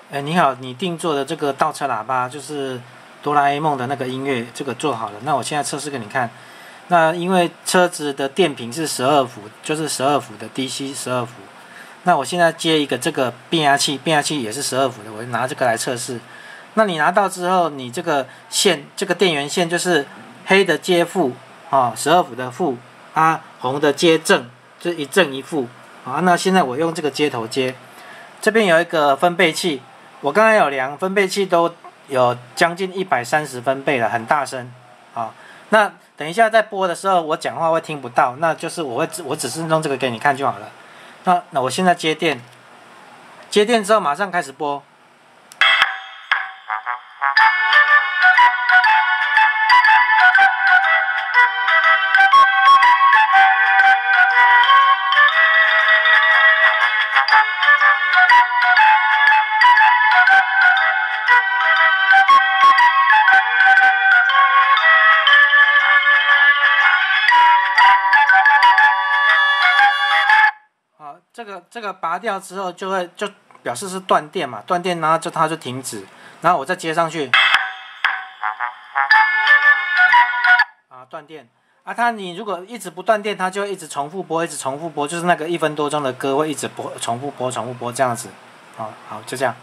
你好，你定做的这个倒车喇叭就是哆啦 A 梦的那个音乐，这个做好了。那我现在测试给你看。那因为车子的电瓶是12伏，就是12伏的 DC 12伏。那我现在接一个这个变压器，变压器也是12伏的，我拿这个来测试。那你拿到之后，你这个线，这个电源线就是黑的接负啊，12伏的负啊，红的接正，就是一正一负啊。那现在我用这个接头接，这边有一个分贝器，我刚才有量，分贝器都有将近130分贝了，很大声啊。那等一下在播的时候，我讲话会听不到，那就是我只是弄这个给你看就好了。那我现在接电，接电之后马上开始播。好，这个拔掉之后就表示是断电嘛，断电然后它就停止，然后我再接上去，断电啊，你如果一直不断电，它就会一直重复播，一直重复播，就是那个1分多钟的歌会一直播，重复播这样子，好，就这样。